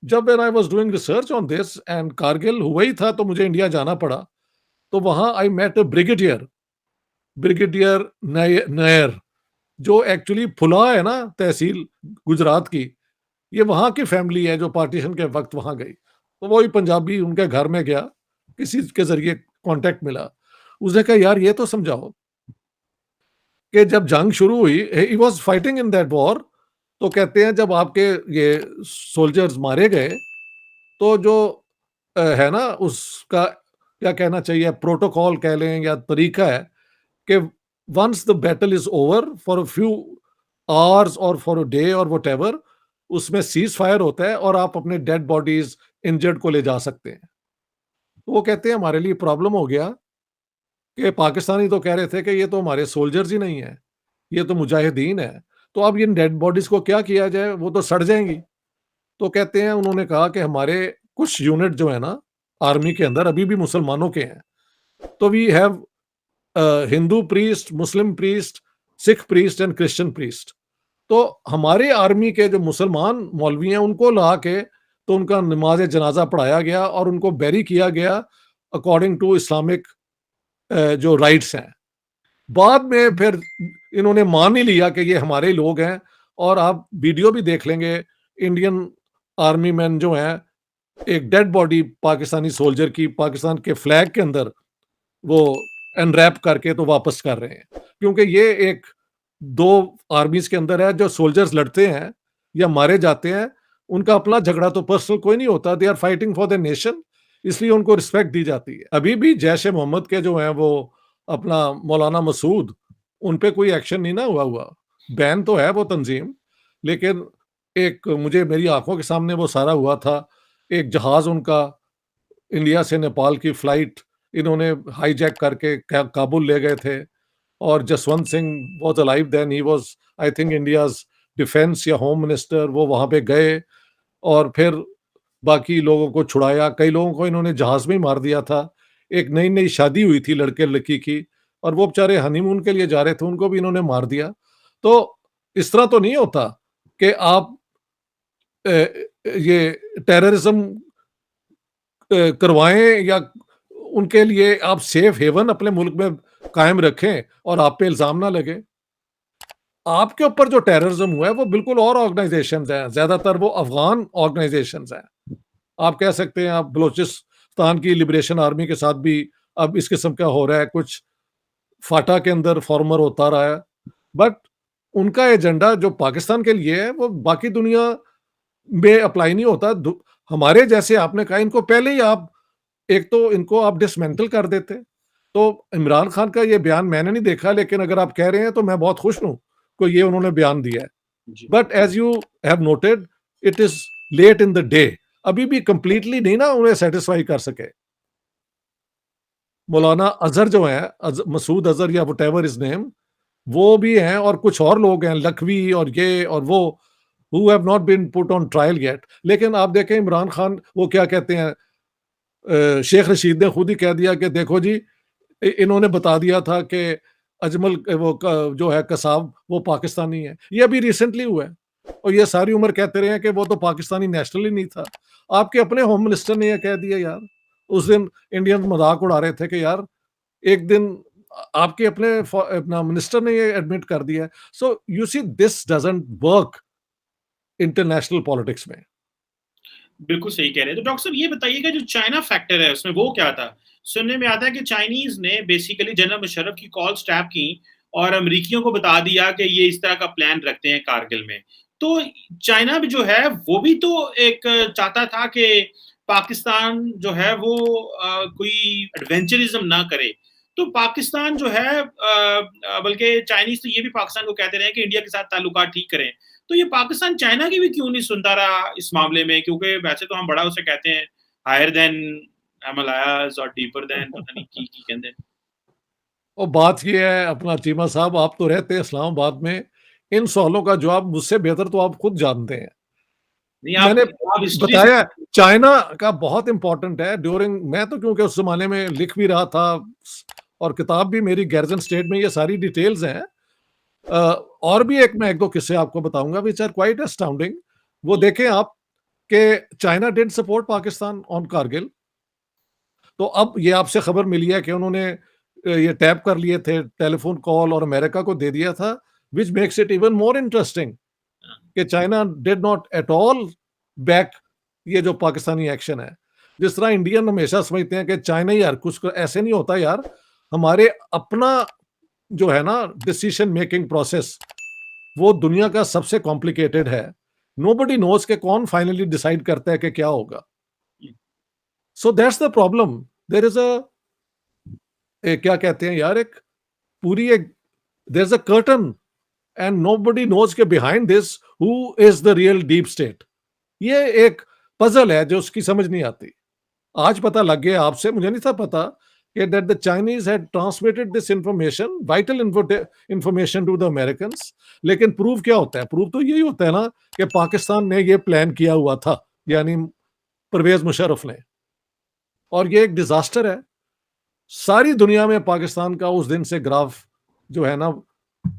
जब when I was doing research on this and Kargil हुआ ही था तो मुझे इंडिया जाना पड़ा। तो वहाँ I met a brigadier, brigadier Nair, जो एक्चुअली फुला है ना तहसील गुजरात की, ये वहाँ की फैमिली है जो पार्टीशन के वक़्त वहाँ गई। तो वही पंजाबी उनके घर में गया, किसी के ज़रिए कॉन्टैक्ट मिला। उसने कहा यार ये तो समझाओ कि जब जंग शुरू हुई, he was fighting in that war. तो कहते हैं जब आपके ये सोल्जर्स मारे गए, तो जो है ना उसका क्या कहना चाहिए, प्रोटोकॉल कह लें या तरीका है कि once the battle is over for a few hours और फॉर अ डे और व्हाटएवर, उसमें सीज़ फायर होता है और आप अपने डेड बॉडीज़ इंजर्ड को ले जा सकते हैं। तो वो कहते हैं हमारे लिए प्रॉब्लम हो गया कि पाकिस्तानी तो कह रहे थे कि ये तो हमारे सोल्जर्स ही नहीं है, ये तो मुजाहिदीन है। तो अब इन डेड बॉडीज़ को क्या किया जाए, वो तो सड़ जाएँगी। तो कहते हैं उन्होंने कहा कि हमारे कुछ यूनिट जो है ना आर्मी के अंदर अभी भी मुसलमानों के हैं। तो we have Hindu priest, Muslim priest, Sikh priest and Christian priest. तो हमारे आर्मी के जो मुसलमान मौलवी हैं उनको ला के तो उनका नमाज जनाजा पढ़ाया गया और उनको बैरी किया गया अकॉर्डिंग टू इस्लामिक जो राइट्स हैं। बाद में फिर इन्होंने मान ही लिया कि ये हमारे ही लोग हैं। और आप वीडियो भी देख लेंगे, इंडियन आर्मी मैन जो हैं एक डेड बॉडी पाकिस्तानी सोल्जर की पाकिस्तान के फ्लैग के अंदर वो अनरैप करके तो वापस कर रहे हैं, क्योंकि ये एक दो आर्मीज के अंदर है, जो सोल्जर्स लड़ते हैं या मारे जाते हैं उनका अपना झगड़ा तो पर्सनल कोई नहीं होता, they are fighting for the nation, इसलिए उनको रिस्पेक्ट दी जाती है। अभी भी जैश ए मोहम्मद के जो हैं वो अपना मौलाना मसूद, उन पे कोई एक्शन नहीं ना हुआ। बैन तो है वो तंजीम, लेकिन एक मुझे मेरी आंखों के सामने वो सारा हुआ था। एक जहाज उनका इंडिया से नेपाल की फ्लाइट इन्होंने हाईजैक करके काबुल ले गए थे। और Jaswant Singh was alive then, he was I think India's defence या होम मिनिस्टर, वो वहां पे गए और फिर बाकी लोगों को छुड़ाया। कई लोगों को इन्होंने जहाज में ही मार दिया था। एक नई नई शादी हुई थी लड़के लड़की की और वो बेचारे हनीमून के लिए जा रहे थे, उनको भी इन्होंने मार दिया। तो इस तरह तो नहीं होता कि आप ये टेररिज्म करवाएं या उनके लिए आप सेफ हेवन अपने मुल्क में कायम रखें और आप पे इल्जाम ना लगे। आपके ऊपर जो टेररिज्म हुआ है वो बिल्कुल और ऑर्गेनाइजेशंस हैं, ज्यादातर वो अफगान ऑर्गेनाइजेशंस हैं। आप कह सकते हैं आप बलूचिस्तान की लिबरेशन आर्मी के साथ भी अब इस किस्म का हो रहा है, कुछ फाटा के अंदर फॉर्मर होता रहा है। बट उनका एजेंडा जो पाकिस्तान के लिए है वो बाकी दुनिया में अप्लाई नहीं होता। हमारे जैसे आपने कहा इनको पहले ही आप एक तो इनको आप डिसमेंटल कर देते। तो इमरान खान का ये बयान मैंने नहीं देखा, लेकिन अगर आप कह रहे हैं तो मैं बहुत खुश हूँ को ये उन्होंने बयान दिया है। जी। But as you have noted, it is late in the day, अभी भी कंप्लीटली नहीं ना उन्हें सेटिस्फाई कर सके। मौलाना अजहर जो है, मसूद अजहर या वट इज नेम, वो भी हैं और कुछ और लोग हैं लखवी और ये और वो, who have not been put on trial yet. लेकिन आप देखें इमरान खान वो क्या कहते हैं, शेख रशीद ने खुद ही कह दिया कि देखो जी इन्होंने बता दिया था कि अजमल वो जो है कसाब वो पाकिस्तानी है। ये अभी रिसेंटली हुआ है और ये सारी उम्र कहते रहे हैं कि वो तो पाकिस्तानी नेशनल ही नहीं था। आपके अपने होम मिनिस्टर ने यह कह दिया यार। उस दिन इंडियन मजाक उड़ा रहे थे कि यार एक दिन आपके अपने अपना मिनिस्टर ने ये एडमिट कर दिया। So you see this doesn't work international politics में। बिल्कुल सही कह रहे हैं। तो डॉक्टर साहब ये बताइएगा जो चाइना फैक्टर है उसमें वो क्या था? सुनने में आता है कि चाइनीज़ ने बेसिकली जनरल मुशर्रफ की कॉल्स टैप की और अमेरिकियों को बता दिया कि ये इस तरह का प्लान रखते हैं कारगिल में। तो चाइना भी जो है वो भी तो एक चाहता था कि पाकिस्तान जो है वो कोई एडवेंचरिज़्म ना करे। तो पाकिस्तान जो है बल्कि चाइनीज़ तो ये भी पाकिस्तान को कहते रहे हैं कि इंडिया के साथ ताल्लुकात ठीक करें। तो ये पाकिस्तान चाइना की भी क्यों नहीं सुनता रहा इस मामले में? क्योंकि वैसे तो हम बड़ा उसे कहते हैं हायर देन हिमालयाज़ और डीपर देन पता नहीं की कहते हैं। और बात ये है अपना चीमा साहब, आप तो रहते हैं इस्लामाबाद में, इन सवालों का जवाब मुझसे बेहतर तो आप खुद जानते हैं। नहीं मैंने आप हिस्ट्री से बताया चाइना का बहुत इंपॉर्टेंट है ड्यूरिंग, मैं तो क्योंकि उस जमाने में लिख भी रहा था और किताब भी मेरी गैरजन स्टेट में ये सारी डिटेल्स हैं। और भी एक मैं एक दो किस्से आपको बताऊंगा विच आर क्वाइट अस्टाउंडिंग। वो देखें आप, कि China did support Pakistan on Kargil. तो अब ये आपसे खबर मिली है कि उन्होंने ये टैप कर लिए थे टेलीफोन कॉल और अमेरिका को दे दिया था, which makes it even more interesting कि China did not at all back ये जो पाकिस्तानी एक्शन है। जिस तरह इंडियन हमेशा समझते हैं कि चाइना ही हर कुछ, ऐसे नहीं होता यार। हमारे अपना जो है ना डिसीजन मेकिंग प्रोसेस, वो दुनिया का सबसे कॉम्प्लिकेटेड है। नोबडी नोज के कौन फाइनली डिसाइड करता है कि क्या होगा। So that's the problem. There is क्या कहते हैं यार, एक पूरी एक there is a curtain and nobody knows के behind this who is the real deep state. ये एक पजल है जो उसकी समझ नहीं आती। आज पता लग गया आपसे, मुझे नहीं था पता कि that the Chinese had transmitted this information, vital information to the अमेरिकans। लेकिन प्रूव क्या होता है? प्रूव तो यही होता है ना कि पाकिस्तान ने ये प्लान किया हुआ था, यानी परवेज मुशर्रफ ने। और ये एक डिजास्टर है। सारी दुनिया में पाकिस्तान का उस दिन से ग्राफ जो है ना,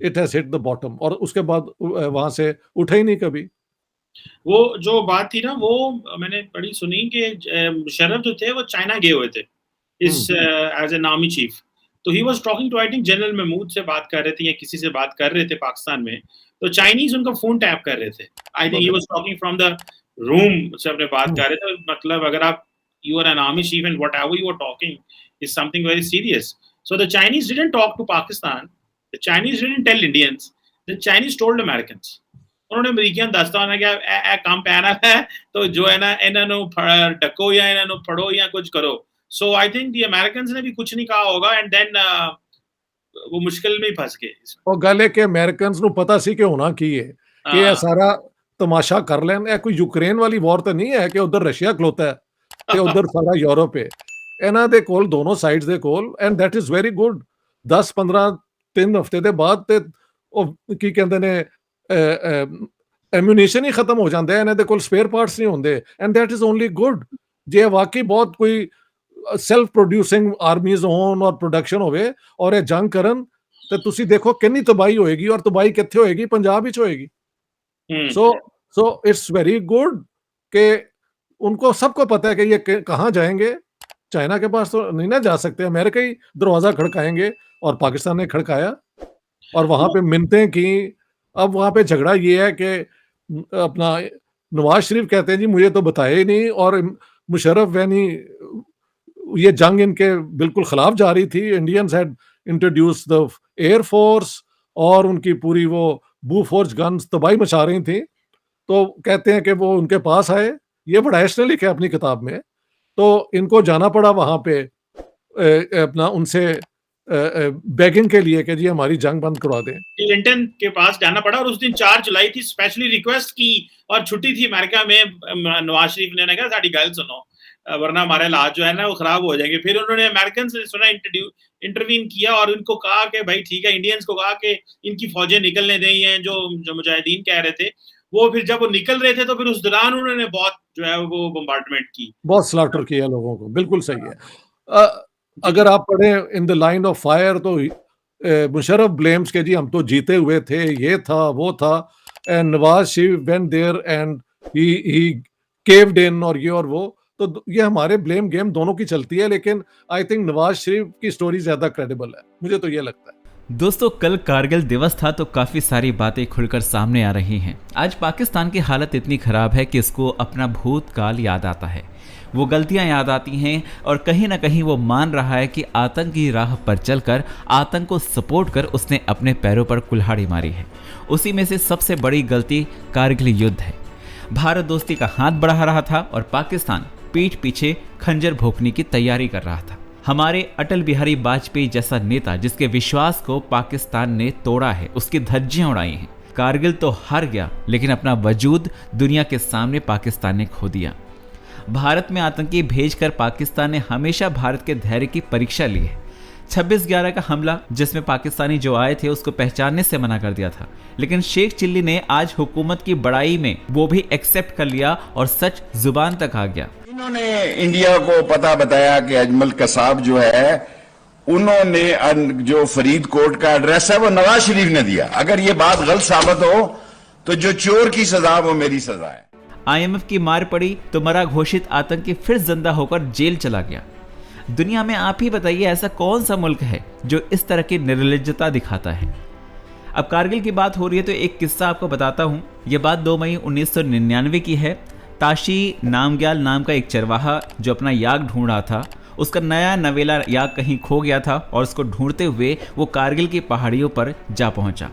it has hit the bottom, और उसके बाद वहां से उठा ही नहीं कभी। वो जो बात थी ना, वो मैंने बड़ी सुनी कि मुशर्रफ जो थे वो चाइना गए हुए थे इस एज एन आर्मी चीफ। तो he was talking to, I think general Mahmood से बात कर रहे थे या किसी से बात कर रहे थे पाकिस्तान में। तो चाइनीज उनका फोन टैप कर रहे थे। I think he was talking from the room से अपने बात कर रहे थे। मतलब अगर आप you are an army chief and whatever you are talking is something very serious. So the Chinese didn't talk to Pakistan, the Chinese didn't tell Indians, the Chinese told अमेरिकans। उन्होंने अमरीकियां दसता होना कि ए काम पैना है तो जो है ना इन्हों ढको या इन्हों फड़ो या कुछ करो। सो आई थिंक द अमेरिकन्स ने भी कुछ नहीं कहा होगा एंड देन वो मुश्किल में ही फंस गए। और गल है कि अमेरिकन्स ਨੂੰ पता सी कि होना की है कि ये सारा तमाशा कर लेन। ਇਹ ਕੋਈ यूक्रेन वाली वॉर तो नहीं है कि उधर रशिया खलोता है ਤੇ उधर सारा यूरोप है। ਇਹਨਾਂ ਦੇ ਕੋਲ ਦੋਨੋਂ ਸਾਈਡਸ ਦੇ ਕੋਲ, and that is very good. 10-15 3 ਹਫ਼ਤੇ ਦੇ ਬਾਅਦ ਤੇ ਉਹ ਕੀ ਕਹਿੰਦੇ ਨੇ ਐਮੂਨੀਸ਼ਨ ਹੀ ਖਤਮ ਹੋ ਜਾਂਦਾ ਹੈ। ਇਹਨਾਂ ਦੇ ਕੋਲ ਸਪੇਅਰ ਪਾਰਟਸ ਨਹੀਂ ਹੁੰਦੇ, and that is only good. ਜੇ ਵਾਕਈ ਬਹੁਤ ਕੋਈ ਸੈਲਫ ਪ੍ਰੋਡਿਊਸਿੰਗ ਆਰਮੀਜ਼ ਹੋਣ ਔਰ ਪ੍ਰੋਡਕਸ਼ਨ ਹੋਵੇ ਔਰ ਇਹ ਜੰਗ ਕਰਨ, ਤੇ ਤੁਸੀਂ ਦੇਖੋ ਕਿੰਨੀ ਤਬਾਹੀ ਹੋਏਗੀ। ਔਰ ਤਬਾਹੀ ਕਿੱਥੇ ਹੋਏਗੀ? ਪੰਜਾਬ ਵਿੱਚ ਹੋਏਗੀ। सो इट्स वेरी गुड कि उनको सबको पता है कि ये कहाँ जाएंगे। चाइना के पास तो नहीं ना जा सकते, अमेरिका ही दरवाजा खड़काएंगे, और पाकिस्तान ने खड़काया और वहां पे मिन्नतें की। अब वहां पे झगड़ा ये है कि अपना नवाज शरीफ कहते हैं जी मुझे तो बताया ही नहीं, और मुशर्रफ यानी ये जंग इनके बिल्कुल खिलाफ जा रही थी। Indians had introduce the air force और उनकी पूरी वो बूफोर्स गन्स तबाही मचा रही थी। तो कहते हैं कि वो उनके पास आए, ये बड़ा ऐसा लिखा है अपनी किताब में। तो इनको जाना पड़ा वहां पे अपना उनसे बेगिंग के लिए कि जी हमारी जंग बंद करवा दें। क्लिंटन के पास जाना पड़ा और उस दिन 4 जुलाई थी, स्पेशली रिक्वेस्ट की और छुट्टी थी अमेरिका में। नवाज शरीफ ने कहा साड़ी गल सुनो वरना हमारे हालात जो है ना वो खराब हो जाएंगे। फिर उन्होंने अमेरिकन से सुना, इंटरवीन किया और उनको कहा कि भाई ठीक है, इंडियंस को कहा कि इनकी फौजें निकलने दें हैं जो मुजाहिदीन कह रहे थे। वो फिर जब वो निकल रहे थे तो फिर उस दौरान उन्होंने बहुत जो है वो बम्बार्डमेंट की, बहुत स्लॉटर किया लोगों को। बिल्कुल सही है। अगर आप पढ़े in the line of fire तो मुशर्रफ ब्लेम्स के जी हम तो जीते हुए थे, ये था वो था, and Nawaz Sharif went there and he caved in और ये और वो। तो ये हमारे ब्लेम गेम दोनों की चलती है, लेकिन आई थिंक नवाज शरीफ की स्टोरी ज्यादा क्रेडिबल है, मुझे तो ये लगता है। दोस्तों कल कारगिल दिवस था तो काफ़ी सारी बातें खुलकर सामने आ रही हैं। आज पाकिस्तान की हालत इतनी ख़राब है कि इसको अपना भूतकाल याद आता है, वो गलतियां याद आती हैं और कहीं ना कहीं वो मान रहा है कि आतंक की राह पर चलकर आतंक को सपोर्ट कर उसने अपने पैरों पर कुल्हाड़ी मारी है। उसी में से सबसे बड़ी गलती कारगिल युद्ध है। भारत दोस्ती का हाथ बढ़ा रहा था और पाकिस्तान पीठ पीछे खंजर भोंकने की तैयारी कर रहा था। हमारे अटल बिहारी वाजपेयी जैसा नेता जिसके विश्वास को पाकिस्तान ने तोड़ा है, उसकी धज्जियां उड़ाई हैं। कारगिल तो हार गया लेकिन अपना वजूद दुनिया के सामने पाकिस्तान ने खो दिया। भारत में आतंकी भेजकर पाकिस्तान ने हमेशा भारत के धैर्य की परीक्षा ली है। 26/11 का हमला जिसमें पाकिस्तानी जो आए थे उसको पहचानने से मना कर दिया था, लेकिन शेख चिल्ली ने आज हुकूमत की बड़ाई में वो भी एक्सेप्ट कर लिया और सच जुबान तक आ गया। इन्होंने इंडिया को पता बताया कि अजमल कसाब जो है उन्होंने जो फरीदकोट का एड्रेस है वो नवाज शरीफ ने दिया। अगर ये बात गलत साबित हो तो जो चोर की सजा वो मेरी सजा है। IMF की मार पड़ी तो मरा घोषित आतंकी फिर जिंदा होकर जेल चला गया। दुनिया में आप ही बताइए ऐसा कौन सा मुल्क है जो इस तरह की निर्लज्जता दिखाता है। अब कारगिल की बात हो रही है तो एक किस्सा आपको बताता हूँ। ये बात 2 मई 1999 की है। ताशी नामग्याल नाम का एक चरवाहा जो अपना याक ढूंढ रहा था, उसका नया नवेला याक कहीं खो गया था और उसको ढूंढते हुए वो कारगिल की पहाड़ियों पर जा पहुंचा,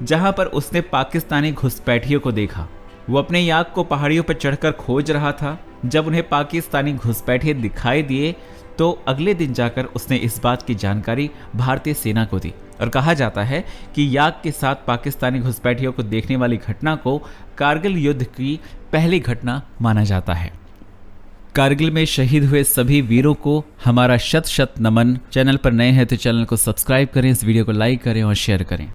जहां पर उसने पाकिस्तानी घुसपैठियों को देखा। वो अपने याक को पहाड़ियों पर चढ़कर खोज रहा था। जब उन्हें पाकिस्तानी घुसपैठिए दिखाई दिए तो अगले दिन जाकर उसने इस बात की जानकारी भारतीय सेना को दी और कहा जाता है कि याक के साथ पाकिस्तानी घुसपैठियों को देखने वाली घटना को कारगिल युद्ध की पहली घटना माना जाता है। कारगिल में शहीद हुए सभी वीरों को हमारा शत शत नमन। चैनल पर नए हैं तो चैनल को सब्सक्राइब करें, इस वीडियो को लाइक करें और शेयर करें।